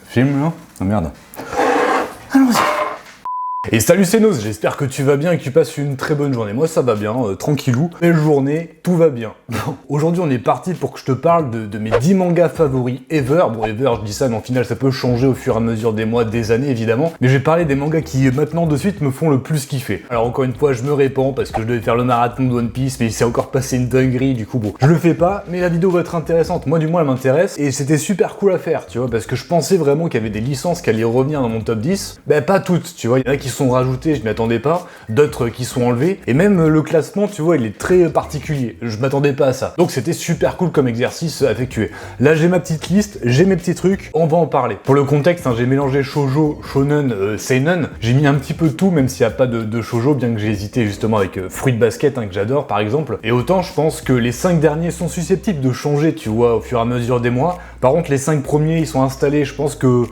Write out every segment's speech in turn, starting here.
Film là? Ah merde. Allons-y. Et salut c'est Noz, j'espère que tu vas bien et que tu passes une très bonne journée. Moi ça va bien, tranquillou, belle journée, tout va bien. Aujourd'hui on est parti pour que je te parle de mes 10 mangas favoris ever. Bon ever je dis ça mais en final ça peut changer au fur et à mesure des mois, des années évidemment. Mais je vais parler des mangas qui maintenant de suite me font le plus kiffer. Alors encore une fois je me répands parce que je devais faire le marathon de One Piece mais il s'est encore passé une dinguerie du coup bon. Je le fais pas mais la vidéo va être intéressante, moi du moins elle m'intéresse et c'était super cool à faire tu vois parce que je pensais vraiment qu'il y avait des licences qui allaient revenir dans mon top 10. Ben pas toutes tu vois, il y en a qui sont rajoutés, je m'y attendais pas, d'autres qui sont enlevés, et même le classement, tu vois, il est très particulier, je m'attendais pas à ça. Donc c'était super cool comme exercice à effectuer. Là j'ai ma petite liste, j'ai mes petits trucs, on va en parler. Pour le contexte, hein, j'ai mélangé shoujo, shonen, seinen, j'ai mis un petit peu de tout, même s'il n'y a pas de shoujo, bien que j'ai hésité justement avec Fruit Basket, hein, que j'adore par exemple, et autant je pense que les 5 derniers sont susceptibles de changer, tu vois, au fur et à mesure des mois. Par contre les 5 premiers, ils sont installés, je pense que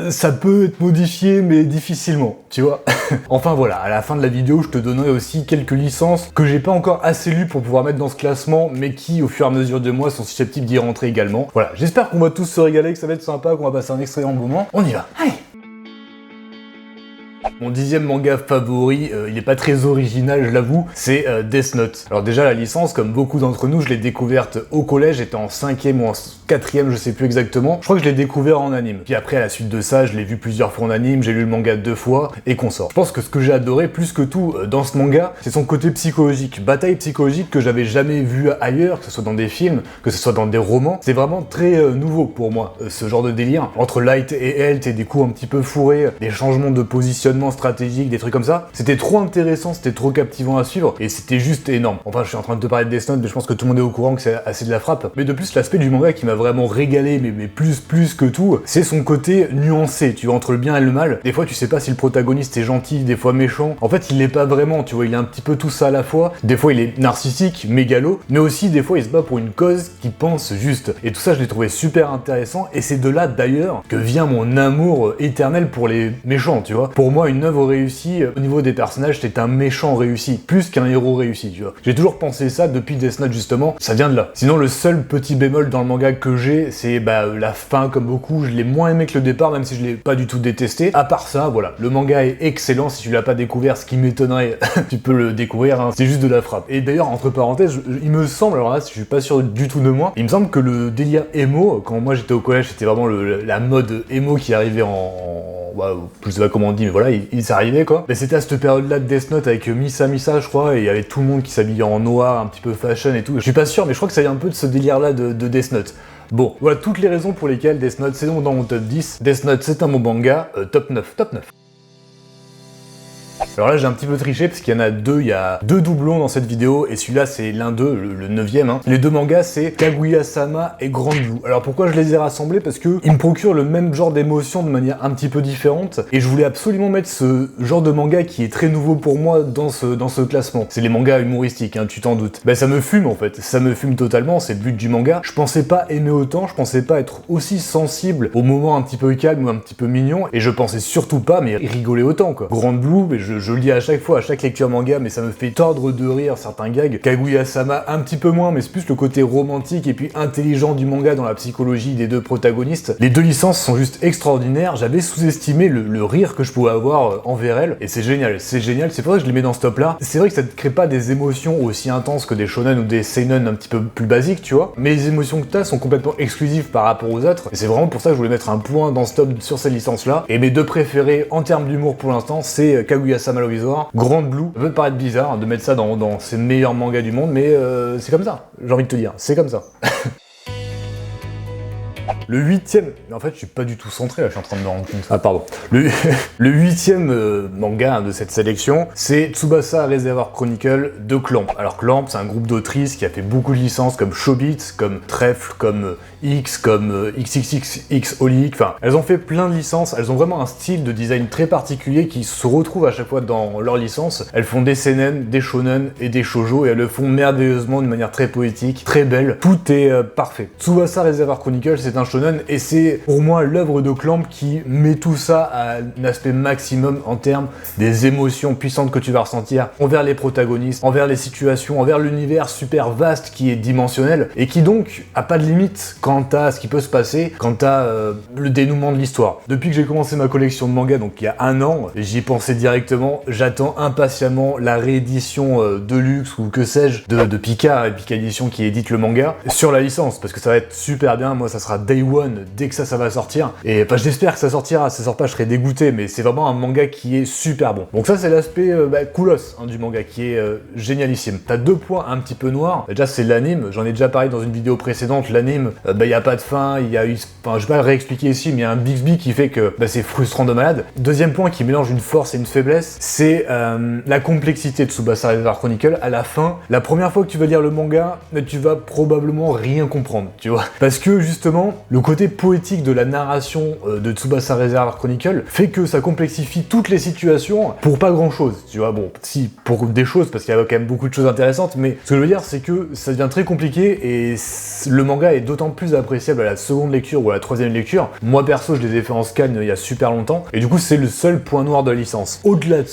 ça peut être modifié mais difficilement, tu vois. Enfin voilà, à la fin de la vidéo, je te donnerai aussi quelques licences que j'ai pas encore assez lues pour pouvoir mettre dans ce classement, mais qui au fur et à mesure des mois sont susceptibles d'y rentrer également. Voilà, j'espère qu'on va tous se régaler, que ça va être sympa, qu'on va passer un excellent moment. On y va, allez. Mon 10e manga favori, il est pas très original, je l'avoue, c'est Death Note. Alors déjà, la licence, comme beaucoup d'entre nous, je l'ai découverte au collège, j'étais en 5e ou en 4e, je sais plus exactement. Je crois que je l'ai découvert en anime. Puis après, à la suite de ça, je l'ai vu plusieurs fois en anime, j'ai lu le manga 2 fois, et consort. Je pense que ce que j'ai adoré plus que tout dans ce manga, c'est son côté psychologique. Bataille psychologique que j'avais jamais vu ailleurs, que ce soit dans des films, que ce soit dans des romans. C'est vraiment très nouveau pour moi, ce genre de délire. Entre Light et Health et des coups un petit peu fourrés, des changements de positionnement stratégique, des trucs comme ça. C'était trop intéressant, c'était trop captivant à suivre et c'était juste énorme. Enfin, je suis en train de te parler de Death Note, mais je pense que tout le monde est au courant que c'est assez de la frappe. Mais de plus, l'aspect du manga qui m'a vraiment régalé, mais plus que tout, c'est son côté nuancé, tu vois, entre le bien et le mal. Des fois, tu sais pas si le protagoniste est gentil, des fois méchant. En fait, il l'est pas vraiment, tu vois, il est un petit peu tout ça à la fois. Des fois, il est narcissique, mégalo, mais aussi, des fois, il se bat pour une cause qu'il pense juste. Et tout ça, je l'ai trouvé super intéressant et c'est de là, d'ailleurs, que vient mon amour éternel pour les méchants, tu vois. Pour moi, une œuvre réussi, au niveau des personnages, c'est un méchant réussi, plus qu'un héros réussi, tu vois. J'ai toujours pensé ça depuis Death Note, justement, ça vient de là. Sinon, le seul petit bémol dans le manga que j'ai, c'est la fin, comme beaucoup, je l'ai moins aimé que le départ, même si je l'ai pas du tout détesté. À part ça, voilà, le manga est excellent, si tu l'as pas découvert, ce qui m'étonnerait, tu peux le découvrir, hein. C'est juste de la frappe. Et d'ailleurs, entre parenthèses, il me semble, alors là, je suis pas sûr du tout de moi, il me semble que le délire emo, quand moi j'étais au collège, c'était vraiment la mode emo qui arrivait je sais pas comment on dit, mais voilà, il s'arrivait quoi. Mais c'était à cette période-là de Death Note avec Misa, je crois, et il y avait tout le monde qui s'habillait en noir, un petit peu fashion et tout. Je suis pas sûr, mais je crois que ça vient un peu de ce délire-là de Death Note. Bon, voilà toutes les raisons pour lesquelles Death Note c'est dans mon top 10. Death Note c'est un bon manga, top 9. Alors là j'ai un petit peu triché parce qu'il y en a deux, il y a 2 doublons dans cette vidéo et celui-là c'est l'un d'eux, le 9e. Hein. Les 2 mangas c'est Kaguya-sama et Grand Blue. Alors pourquoi je les ai rassemblés? Parce que ils me procurent le même genre d'émotion de manière un petit peu différente et je voulais absolument mettre ce genre de manga qui est très nouveau pour moi dans ce classement. C'est les mangas humoristiques, hein, tu t'en doutes. Ça me fume en fait, ça me fume totalement, c'est le but du manga. Je pensais pas aimer autant, je pensais pas être aussi sensible aux moments un petit peu calmes ou un petit peu mignons et je pensais surtout pas mais rigoler autant quoi. Grand Blue, mais je le dis à chaque fois, à chaque lecture manga, mais ça me fait tordre de rire certains gags. Kaguya-sama un petit peu moins, mais c'est plus le côté romantique et puis intelligent du manga dans la psychologie des 2 protagonistes. Les 2 licences sont juste extraordinaires, j'avais sous-estimé le rire que je pouvais avoir envers elles, et c'est génial, c'est pour ça que je les mets dans ce top là. C'est vrai que ça ne crée pas des émotions aussi intenses que des shonen ou des seinen un petit peu plus basiques, tu vois, mais les émotions que t'as sont complètement exclusives par rapport aux autres, et c'est vraiment pour ça que je voulais mettre un point dans ce top sur ces licences là. Et mes 2 préférés en termes d'humour pour l'instant, c'est Kaguya-sama Grand Blue. Ça peut te paraître bizarre de mettre ça dans ces meilleurs mangas du monde, mais c'est comme ça, j'ai envie de te dire, c'est comme ça. Le 8e, mais en fait je suis pas du tout centré là, je suis en train de me rendre compte. Ah pardon. Le 8e manga de cette sélection, c'est Tsubasa Reservoir Chronicle de Clamp. Alors Clamp, c'est un groupe d'autrices qui a fait beaucoup de licences comme Showbiz, comme Trèfle, comme X, comme XXXX Holic, enfin elles ont fait plein de licences, elles ont vraiment un style de design très particulier qui se retrouve à chaque fois dans leurs licences. Elles font des seinen, des shonen et des shoujo et elles le font merveilleusement d'une manière très poétique, très belle, tout est parfait. Tsubasa Reservoir Chronicle c'est un shonen shonen, et c'est pour moi l'œuvre de Clamp qui met tout ça à un aspect maximum en termes des émotions puissantes que tu vas ressentir envers les protagonistes, envers les situations, envers l'univers super vaste qui est dimensionnel, et qui donc a pas de limite quant à ce qui peut se passer, quant à le dénouement de l'histoire. Depuis que j'ai commencé ma collection de mangas, donc il y a un an, j'y ai pensé directement, j'attends impatiemment la réédition Deluxe ou que sais-je de Pika Édition qui édite le manga sur la licence, parce que ça va être super bien. Moi ça sera Day One dès que ça va sortir, et j'espère que ça sortira. Si ça sort pas, je serai dégoûté, mais c'est vraiment un manga qui est super bon. Donc ça c'est l'aspect coolos du manga qui est génialissime. T'as deux points un petit peu noirs. Déjà c'est l'anime, j'en ai déjà parlé dans une vidéo précédente. L'anime, y a pas de fin, il y a eu, je vais pas le réexpliquer ici, mais il y a un Bixby qui fait que c'est frustrant de malade. Deuxième point qui mélange une force et une faiblesse, c'est la complexité de Tsubasa Reservoir Chronicle. À la fin, la première fois que tu vas lire le manga, tu vas probablement rien comprendre, tu vois. Parce que justement, le côté poétique de la narration de Tsubasa Reservoir Chronicle fait que ça complexifie toutes les situations pour pas grand chose, tu vois. Bon, si, pour des choses, parce qu'il y a quand même beaucoup de choses intéressantes, mais ce que je veux dire, c'est que ça devient très compliqué, et le manga est d'autant plus appréciable à la seconde lecture ou à la troisième lecture. Moi perso, je les ai fait en scan il y a super longtemps, et du coup c'est le seul point noir de la licence. Au-delà de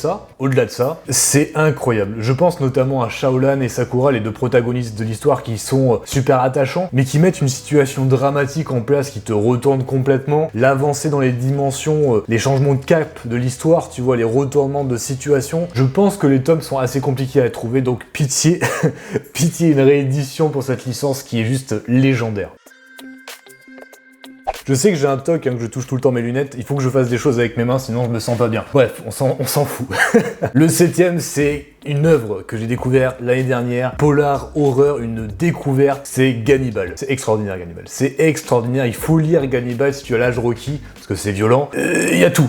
ça, c'est incroyable. Je pense notamment à Shaolan et Sakura, les deux protagonistes de l'histoire qui sont super attachants, mais qui mettent une situation dramatique en place qui te retourne complètement. L'avancée dans les dimensions, les changements de cap de l'histoire, tu vois, les retournements de situation. Je pense que les tomes sont assez compliqués à trouver, donc pitié, pitié une réédition pour cette licence qui est juste légendaire. Je sais que j'ai un toc, que je touche tout le temps mes lunettes, il faut que je fasse des choses avec mes mains, sinon je me sens pas bien. Bref, on s'en fout. Le 7ème, c'est une œuvre que j'ai découvert l'année dernière, polar, horreur, une découverte, c'est Gannibal. C'est extraordinaire Gannibal, c'est extraordinaire, il faut lire Gannibal si tu as l'âge requis, parce que c'est violent. Il y a tout.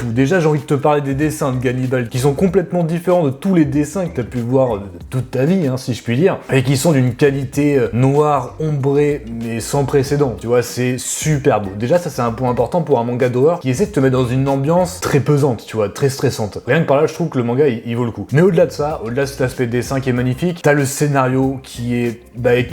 Déjà j'ai envie de te parler des dessins de Gannibal, qui sont complètement différents de tous les dessins que tu as pu voir toute ta vie, si je puis dire, et qui sont d'une qualité noire, ombrée, mais sans précédent, tu vois, c'est super beau. Déjà ça c'est un point important pour un manga d'horreur qui essaie de te mettre dans une ambiance très pesante, tu vois, très stressante. Rien que par là je trouve que le manga il vaut le coup. Mais au-delà de ça, au-delà de cet aspect de dessin qui est magnifique, t'as le scénario qui est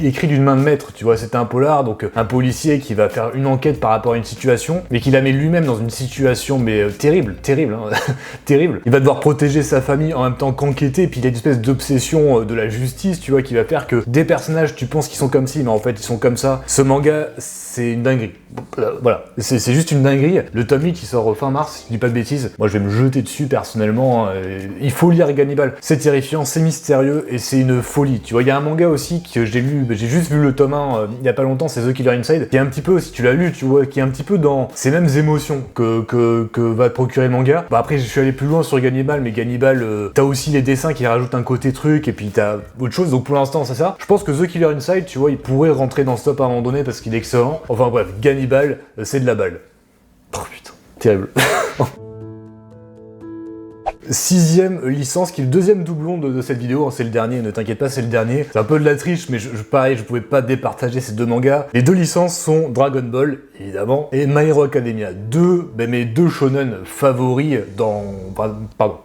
écrit d'une main de maître, tu vois, c'est un polar, donc un policier qui va faire une enquête par rapport à une situation, mais qui la met lui-même dans une situation terrible, terrible. Il va devoir protéger sa famille en même temps qu'enquêter, puis il y a une espèce d'obsession de la justice, tu vois, qui va faire que des personnages, tu penses qu'ils sont comme ci, mais en fait ils sont comme ça. Ce manga, c'est une dinguerie. Voilà, c'est juste une dinguerie. Le tome 8 qui sort fin mars, si je dis pas de bêtises, moi je vais me jeter dessus personnellement. Il faut lire Gannibal, c'est terrifiant, c'est mystérieux et c'est une folie. Tu vois, il y a un manga aussi que j'ai lu, j'ai juste vu le tome 1 il y a pas longtemps, c'est The Killer Inside, qui est un petit peu, si tu l'as lu, tu vois, qui est un petit peu dans ces mêmes émotions que va te procurer le manga. Après je suis allé plus loin sur Gannibal, mais Gannibal, t'as aussi les dessins qui rajoutent un côté truc, et puis t'as autre chose, donc pour l'instant c'est ça. Je pense que The Killer Inside, tu vois, il pourrait rentrer dans ce top à un moment donné parce qu'il est excellent. Enfin bref, Gannibal, c'est de la balle. Oh putain, terrible. 6ème licence, qui est le deuxième doublon de cette vidéo, c'est le dernier, ne t'inquiète pas, c'est le dernier. C'est un peu de la triche, mais pareil, je pouvais pas départager ces deux mangas. Les deux licences sont Dragon Ball, évidemment, et My Hero Academia. Mes deux shonen favoris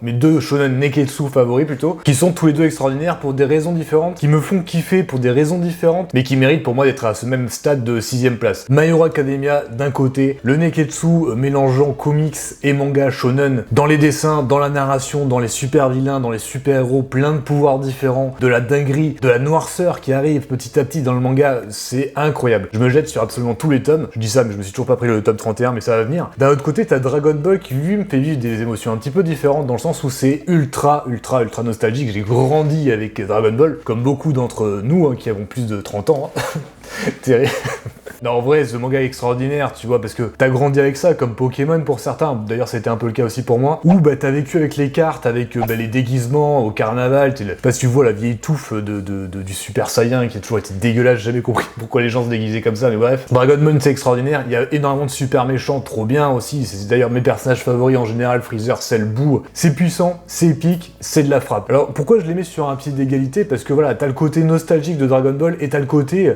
mes deux shonen neketsu favoris plutôt, qui sont tous les deux extraordinaires pour des raisons différentes, qui me font kiffer pour des raisons différentes, mais qui méritent pour moi d'être à ce même stade de 6ème place. My Hero Academia d'un côté, le neketsu mélangeant comics et manga shonen, dans les dessins, dans la narration, dans les super vilains, dans les super héros, plein de pouvoirs différents, de la dinguerie, de la noirceur qui arrive petit à petit dans le manga, c'est incroyable. Je me jette sur absolument tous les tomes, je dis ça mais je me suis toujours pas pris le tome 31, mais ça va venir. D'un autre côté, t'as Dragon Ball qui lui me fait vivre des émotions un petit peu différentes, dans le sens où c'est ultra nostalgique. J'ai grandi avec Dragon Ball, comme beaucoup d'entre nous qui avons plus de 30 ans. Terrible. Non, en vrai, ce manga est extraordinaire, tu vois, parce que t'as grandi avec ça, comme Pokémon pour certains. D'ailleurs, c'était un peu le cas aussi pour moi. Ou t'as vécu avec les cartes, avec les déguisements au carnaval. Je sais pas si tu vois la vieille touffe du Super Saiyan qui a toujours été dégueulasse. J'ai jamais compris pourquoi les gens se déguisaient comme ça, mais bref. Dragon Ball, c'est extraordinaire. Il y a énormément de super méchants, trop bien aussi. C'est d'ailleurs mes personnages favoris en général, Freezer, Cell, Boo. C'est puissant, c'est épique, c'est de la frappe. Alors, pourquoi je les mets sur un pied d'égalité? Parce que voilà, t'as le côté nostalgique de Dragon Ball et t'as le côté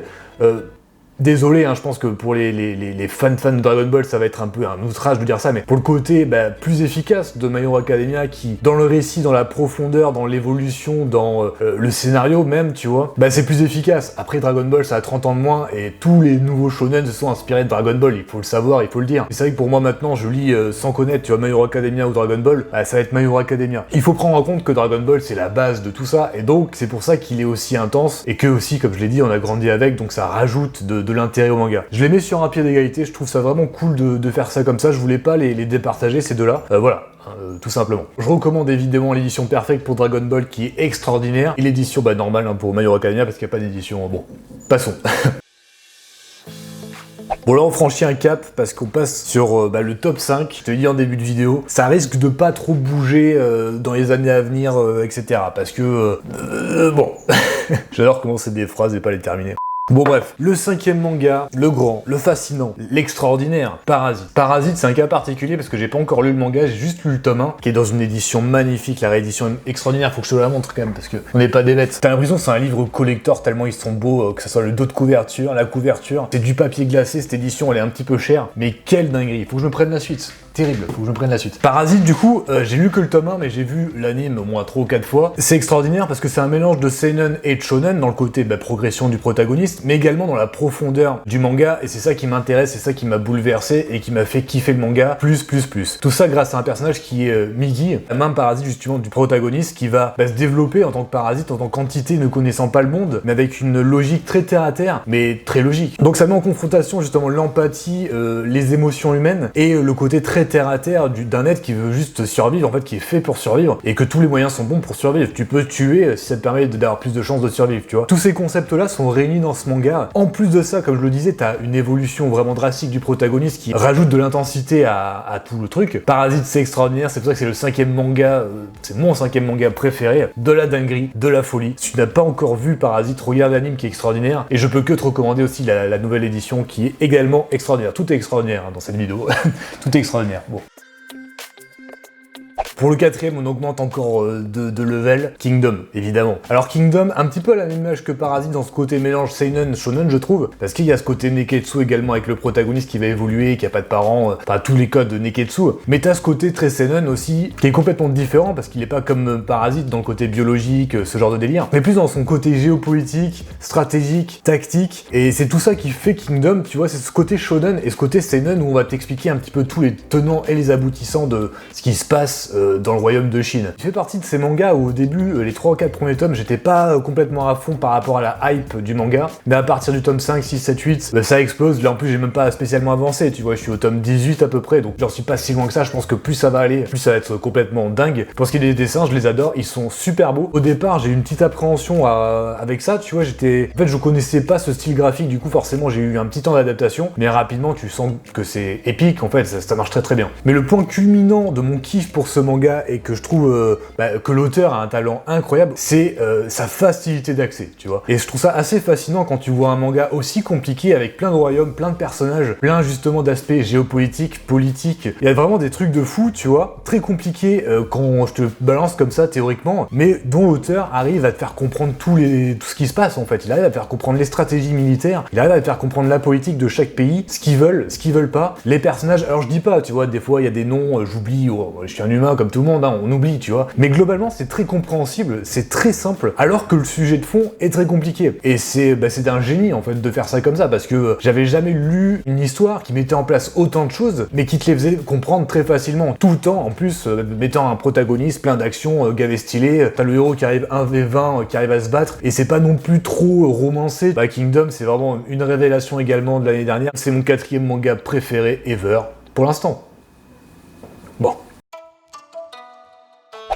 Désolé, hein, je pense que pour les fans de Dragon Ball, ça va être un peu un outrage de dire ça, mais pour le côté plus efficace de My Hero Academia, qui, dans le récit, dans la profondeur, dans l'évolution, dans le scénario même, tu vois, c'est plus efficace. Après, Dragon Ball, ça a 30 ans de moins, et tous les nouveaux shonen se sont inspirés de Dragon Ball, il faut le savoir, il faut le dire. Et c'est vrai que pour moi, maintenant, je lis sans connaître, tu vois, My Hero Academia ou Dragon Ball, ça va être My Hero Academia. Il faut prendre en compte que Dragon Ball, c'est la base de tout ça, et donc, c'est pour ça qu'il est aussi intense, et que aussi, comme je l'ai dit, on a grandi avec, donc ça rajoute de l'intérêt au manga. Je les mets sur un pied d'égalité, je trouve ça vraiment cool de faire ça comme ça, je voulais pas les départager ces deux-là, voilà. Tout simplement. Je recommande évidemment l'édition Perfect pour Dragon Ball qui est extraordinaire, et l'édition normale pour My Hero Academia parce qu'il n'y a pas d'édition, bon, passons. Bon là on franchit un cap parce qu'on passe sur le top 5, je te l'ai dit en début de vidéo, ça risque de pas trop bouger dans les années à venir, etc. Parce que, bon, j'adore commencer des phrases et pas les terminer. Bon bref, le 5e manga, le grand, le fascinant, l'extraordinaire, Parasite. Parasite c'est un cas particulier parce que j'ai pas encore lu le manga, j'ai juste lu le tome 1, qui est dans une édition magnifique, la réédition extraordinaire, faut que je te la montre quand même parce que on n'est pas des bêtes. T'as l'impression que c'est un livre collector tellement ils sont beaux, que ce soit le dos de couverture, la couverture, c'est du papier glacé, cette édition elle est un petit peu chère, mais quelle dinguerie, faut que je me prenne la suite. Terrible, faut que je me prenne la suite. Parasite, du coup, j'ai lu que le tome 1, mais j'ai vu l'anime au moins 3 ou 4 fois. C'est extraordinaire parce que c'est un mélange de seinen et de shonen dans le côté progression du protagoniste, mais également dans la profondeur du manga, et c'est ça qui m'intéresse, c'est ça qui m'a bouleversé et qui m'a fait kiffer le manga, plus. Tout ça grâce à un personnage qui est Migi, la même parasite justement du protagoniste, qui va se développer en tant que parasite, en tant qu'entité ne connaissant pas le monde, mais avec une logique très terre à terre, mais très logique. Donc ça met en confrontation justement l'empathie, les émotions humaines, et le côté très terre à terre d'un être qui veut juste survivre, en fait, qui est fait pour survivre, et que tous les moyens sont bons pour survivre. Tu peux tuer si ça te permet d'avoir plus de chances de survivre, tu vois. Tous ces concepts-là sont réunis dans ce manga. En plus de ça, comme je le disais, t'as une évolution vraiment drastique du protagoniste qui rajoute de l'intensité à tout le truc. Parasite, c'est extraordinaire, c'est pour ça que c'est le 5e manga, c'est mon 5e manga préféré, de la dinguerie, de la folie. Si tu n'as pas encore vu Parasite, regarde l'anime qui est extraordinaire, et je peux que te recommander aussi la nouvelle édition qui est également extraordinaire. Tout est extraordinaire dans cette vidéo, tout est extraordinaire. Bon. Pour le 4e, on augmente encore de level, Kingdom, évidemment. Alors Kingdom, un petit peu à la même âge que Parasite dans ce côté mélange seinen, shonen, je trouve, parce qu'il y a ce côté neketsu également avec le protagoniste qui va évoluer, qui a pas de parents, enfin tous les codes de neketsu, mais t'as ce côté très seinen aussi, qui est complètement différent, parce qu'il est pas comme Parasite dans le côté biologique, ce genre de délire, mais plus dans son côté géopolitique, stratégique, tactique, et c'est tout ça qui fait Kingdom, tu vois, c'est ce côté shonen et ce côté seinen où on va t'expliquer un petit peu tous les tenants et les aboutissants de ce qui se passe dans le royaume de Chine. Je fais partie de ces mangas où au début, les 3 ou 4 premiers tomes, j'étais pas complètement à fond par rapport à la hype du manga, mais à partir du tome 5, 6, 7, 8, ça explose. Là en plus j'ai même pas spécialement avancé, tu vois, je suis au tome 18 à peu près, donc j'en suis pas si loin que ça. Je pense que plus ça va aller, plus ça va être complètement dingue. Pour ce qui est des dessins, je les adore, ils sont super beaux. Au départ j'ai eu une petite appréhension avec ça, tu vois, en fait je connaissais pas ce style graphique, du coup forcément j'ai eu un petit temps d'adaptation, mais rapidement tu sens que c'est épique, en fait ça marche très bien. Mais le point culminant de mon kiff pour ce manga, et que je trouve que l'auteur a un talent incroyable, c'est sa facilité d'accès, tu vois. Et je trouve ça assez fascinant quand tu vois un manga aussi compliqué, avec plein de royaumes, plein de personnages, plein justement d'aspects géopolitiques, politiques. Il y a vraiment des trucs de fou, tu vois, très compliqués quand je te balance comme ça théoriquement, mais dont l'auteur arrive à te faire comprendre tout ce qui se passe en fait. Il arrive à te faire comprendre les stratégies militaires, il arrive à te faire comprendre la politique de chaque pays, ce qu'ils veulent pas, les personnages. Alors je dis pas, tu vois, des fois il y a des noms, j'oublie, je suis un humain comme tout le monde, hein, on oublie, tu vois. Mais globalement, c'est très compréhensible, c'est très simple, alors que le sujet de fond est très compliqué. Et c'est un génie, en fait, de faire ça comme ça, parce que j'avais jamais lu une histoire qui mettait en place autant de choses, mais qui te les faisait comprendre très facilement. Tout le temps, en plus, mettant un protagoniste, plein d'actions, gavé stylé, t'as le héros qui arrive 1v20, qui arrive à se battre, et c'est pas non plus trop romancé. Kingdom, c'est vraiment une révélation également de l'année dernière. C'est mon 4e manga préféré ever, pour l'instant. Bon.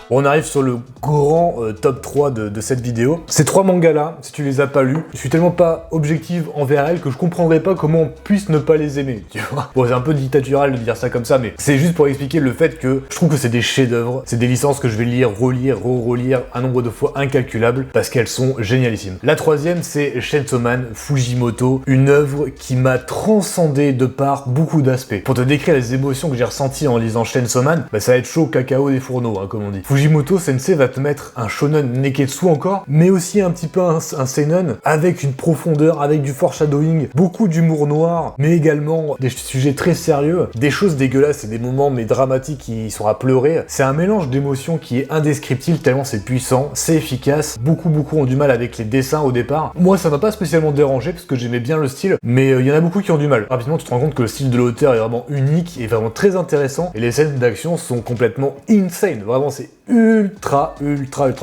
On arrive sur le grand top 3 de cette vidéo. Ces 3 mangas-là, si tu les as pas lus, je suis tellement pas objective envers elles que je comprendrais pas comment on puisse ne pas les aimer, tu vois. Bon, c'est un peu dictatural de dire ça comme ça, mais c'est juste pour expliquer le fait que je trouve que c'est des chefs-d'œuvre, c'est des licences que je vais lire, relire, relire un nombre de fois incalculable, parce qu'elles sont génialissimes. La 3e, c'est Chainsaw Man Fujimoto, une œuvre qui m'a transcendé de par beaucoup d'aspects. Pour te décrire les émotions que j'ai ressenties en lisant Chainsaw Man, ça va être chaud cacao des fourneaux, hein, comme on dit. Fujimoto Sensei va te mettre un shonen neketsu encore, mais aussi un petit peu un seinen, avec une profondeur, avec du foreshadowing, beaucoup d'humour noir, mais également des sujets très sérieux, des choses dégueulasses et des moments mais dramatiques qui sont à pleurer. C'est un mélange d'émotions qui est indescriptible tellement c'est puissant, c'est efficace, beaucoup ont du mal avec les dessins au départ. Moi ça m'a pas spécialement dérangé parce que j'aimais bien le style, mais il y en a beaucoup qui ont du mal. Rapidement tu te rends compte que le style de l'auteur est vraiment unique et vraiment très intéressant, et les scènes d'action sont complètement insane, vraiment c'est ultra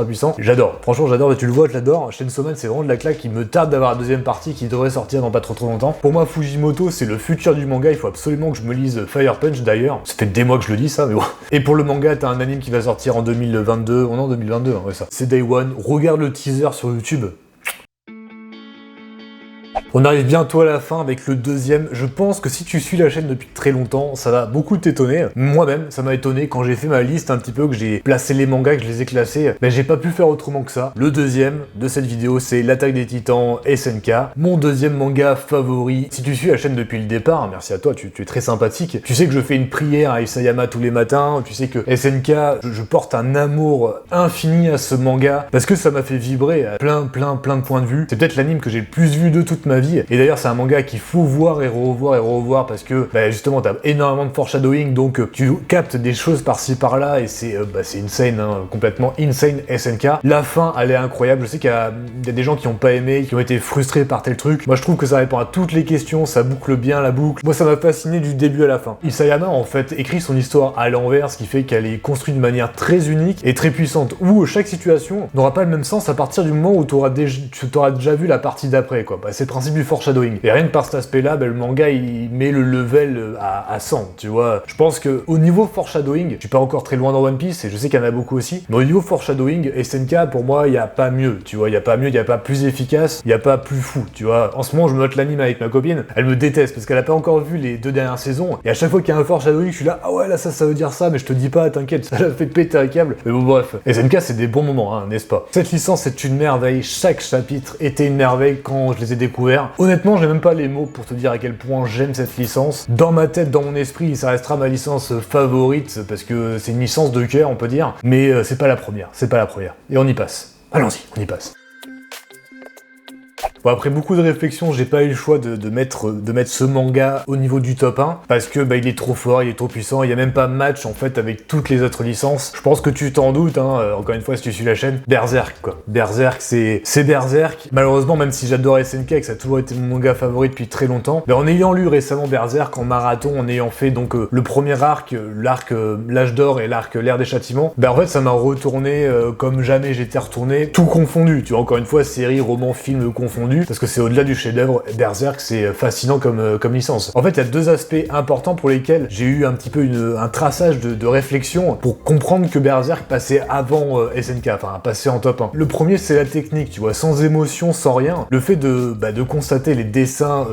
puissant. J'adore, franchement j'adore, et tu le vois, je l'adore. Chainsaw Man c'est vraiment de la claque, qui me tarde d'avoir la deuxième partie qui devrait sortir dans pas trop longtemps. Pour moi Fujimoto c'est le futur du manga, il faut absolument que je me lise Fire Punch d'ailleurs, ça fait des mois que je le dis ça, mais bon. Et pour le manga t'as un anime qui va sortir en 2022, on est en 2022 hein, ouais ça. C'est Day One, regarde le teaser sur YouTube. On arrive bientôt à la fin avec le deuxième. Je pense que si tu suis la chaîne depuis très longtemps, ça va beaucoup t'étonner. Moi-même, ça m'a étonné quand j'ai fait ma liste un petit peu, que j'ai placé les mangas, que je les ai classés. Ben, j'ai pas pu faire autrement que ça. Le deuxième de cette vidéo, c'est L'Attaque des Titans SNK. Mon deuxième manga favori. Si tu suis la chaîne depuis le départ, merci à toi, tu es très sympathique. Tu sais que je fais une prière à Isayama tous les matins. Tu sais que SNK, je porte un amour infini à ce manga parce que ça m'a fait vibrer à plein de points de vue. C'est peut-être l'anime que j'ai le plus vu de toute ma vie. Et d'ailleurs c'est un manga qu'il faut voir et revoir parce que bah, justement t'as énormément de foreshadowing, donc tu captes des choses par-ci par-là et c'est insane, hein, complètement insane SNK. La fin elle est incroyable, je sais qu'il y a des gens qui ont pas aimé, qui ont été frustrés par tel truc. Moi je trouve que ça répond à toutes les questions, ça boucle bien la boucle. Moi ça m'a fasciné du début à la fin. Isayama en fait écrit son histoire à l'envers, ce qui fait qu'elle est construite de manière très unique et très puissante, où chaque situation n'aura pas le même sens à partir du moment où tu auras déjà vu la partie d'après quoi. Bah, c'est le principe du foreshadowing. Et rien que par cet aspect-là, bah, le manga il met le level à 100, tu vois. Je pense que au niveau foreshadowing, je suis pas encore très loin dans One Piece et je sais qu'il y en a beaucoup aussi, mais au niveau foreshadowing, SNK pour moi il y a pas mieux, tu vois, il y a pas mieux, il y a pas plus efficace, il y a pas plus fou, tu vois. En ce moment je me note l'anime avec ma copine, elle me déteste parce qu'elle a pas encore vu les 2 dernières saisons et à chaque fois qu'il y a un foreshadowing, je suis là, ah ouais là ça veut dire ça, mais je te dis pas, t'inquiète, ça l'a fait péter un câble. Mais bon bref, SNK c'est des bons moments, hein, n'est-ce pas? Cette licence est une merveille, chaque chapitre était une merveille quand je les ai découverts. Honnêtement, j'ai même pas les mots pour te dire à quel point j'aime cette licence. Dans ma tête, dans mon esprit, ça restera ma licence favorite parce que c'est une licence de cœur, on peut dire. Mais c'est pas la première, Et on y passe. Allons-y, on y passe. Bon, après beaucoup de réflexions, j'ai pas eu le choix de mettre ce manga au niveau du top 1, parce que bah, il est trop fort, il est trop puissant, il y a même pas match en fait avec toutes les autres licences. Je pense que tu t'en doutes, hein, encore une fois si tu suis la chaîne, Berserk quoi. Berserk c'est Berserk. Malheureusement, même si j'adore SNK et que ça a toujours été mon manga favori depuis très longtemps, mais en ayant lu récemment Berserk en marathon, en ayant fait donc le premier arc, l'arc l'âge d'or et l'arc l'ère des châtiments, bah en fait ça m'a retourné comme jamais j'étais retourné, tout confondu, tu vois, encore une fois, série, roman, film confondu, parce que c'est au-delà du chef-d'œuvre. Berserk c'est fascinant comme licence. En fait il y a 2 aspects importants pour lesquels j'ai eu un petit peu un traçage de réflexion pour comprendre que Berserk passait avant SNK, enfin passait en top 1. Le premier c'est la technique, tu vois, sans émotion, sans rien. Le fait de constater les dessins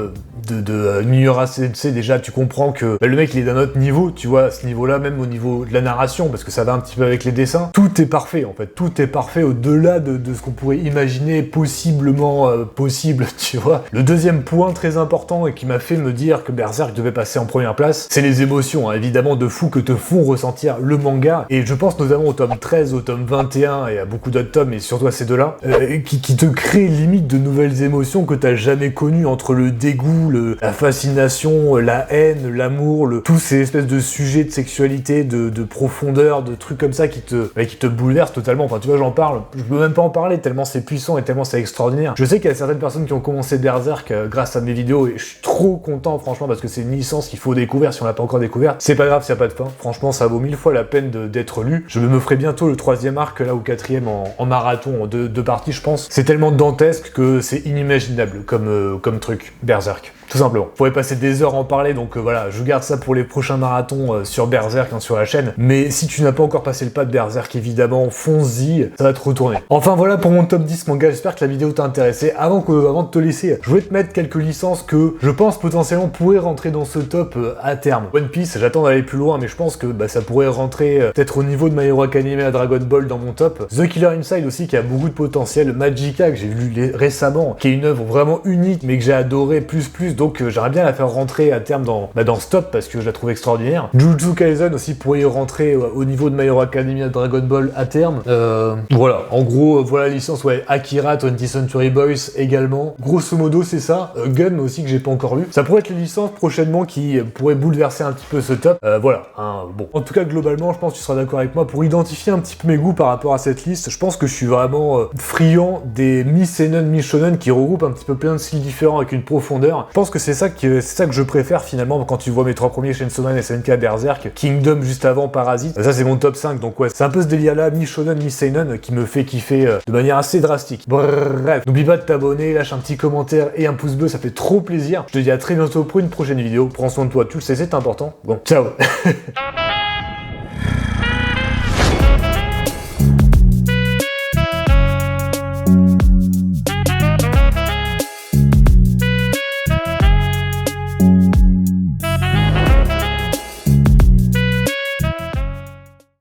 de Miura Sensei, déjà tu comprends que le mec il est d'un autre niveau, tu vois, à ce niveau-là, même au niveau de la narration, parce que ça va un petit peu avec les dessins, tout est parfait en fait, tout est parfait au-delà de ce qu'on pourrait imaginer possiblement possible, tu vois. Le deuxième point très important et qui m'a fait me dire que Berserk devait passer en première place, c'est les émotions, hein, évidemment de fou que te font ressentir le manga, et je pense notamment au tome 13, au tome 21 et à beaucoup d'autres tomes, et surtout à ces deux-là, qui te créent limite de nouvelles émotions que t'as jamais connues, entre le dégoût, la fascination, la haine, l'amour, tous ces espèces de sujets de sexualité, de profondeur, de trucs comme ça qui te bouleversent totalement. Enfin tu vois, j'en parle, je peux même pas en parler tellement c'est puissant et tellement c'est extraordinaire. Je sais qu'il y a certaines personnes qui ont commencé Berserk grâce à mes vidéos et je suis trop content franchement parce que c'est une licence qu'il faut découvrir si on l'a pas encore découverte. C'est pas grave s'il y a pas de fin, franchement ça vaut 1000 fois la peine d'être lu. Je me ferai bientôt le 3e arc là ou 4e en marathon, en deux parties je pense. C'est tellement dantesque que c'est inimaginable comme truc, Berserk. Tout simplement. On pourrait passer des heures à en parler, donc voilà, je garde ça pour les prochains marathons sur Berserk, hein, sur la chaîne. Mais si tu n'as pas encore passé le pas de Berserk, évidemment, fonce-y, ça va te retourner. Enfin voilà pour mon top 10 manga, j'espère que la vidéo t'a intéressé. Avant de te laisser, je voulais te mettre quelques licences que je pense potentiellement pourraient rentrer dans ce top à terme. One Piece, j'attends d'aller plus loin, mais je pense que ça pourrait rentrer peut-être au niveau de My Hero Academia, Dragon Ball dans mon top. The Killer Inside aussi, qui a beaucoup de potentiel. Magica, que j'ai lu récemment, qui est une œuvre vraiment unique, mais que j'ai adoré plus. donc j'aimerais bien la faire rentrer à terme dans ce top parce que je la trouve extraordinaire. Jujutsu Kaisen aussi pourrait y rentrer au niveau de My Hero Academia Dragon Ball à terme. Voilà, en gros, voilà la licence, ouais, Akira, 20th Century Boys également. Grosso modo, c'est ça. Gun aussi que j'ai pas encore lu. Ça pourrait être les licences prochainement qui pourraient bouleverser un petit peu ce top. Voilà, hein, bon. En tout cas, globalement, je pense que tu seras d'accord avec moi pour identifier un petit peu mes goûts par rapport à cette liste. Je pense que je suis vraiment friand des mi-seinen, mi-shonen qui regroupent un petit peu plein de styles différents avec une profondeur. Je pense que c'est ça que je préfère finalement quand tu vois mes 3 premiers Chainsaw Man, SNK, Berserk, Kingdom juste avant, Parasite. Ça c'est mon top 5, donc ouais, c'est un peu ce délire là, mi-shonen, mi-seinen qui me fait kiffer de manière assez drastique. Bref, n'oublie pas de t'abonner, lâche un petit commentaire et un pouce bleu, ça fait trop plaisir. Je te dis à très bientôt pour une prochaine vidéo. Prends soin de toi, tu le sais, c'est important. Bon, ciao.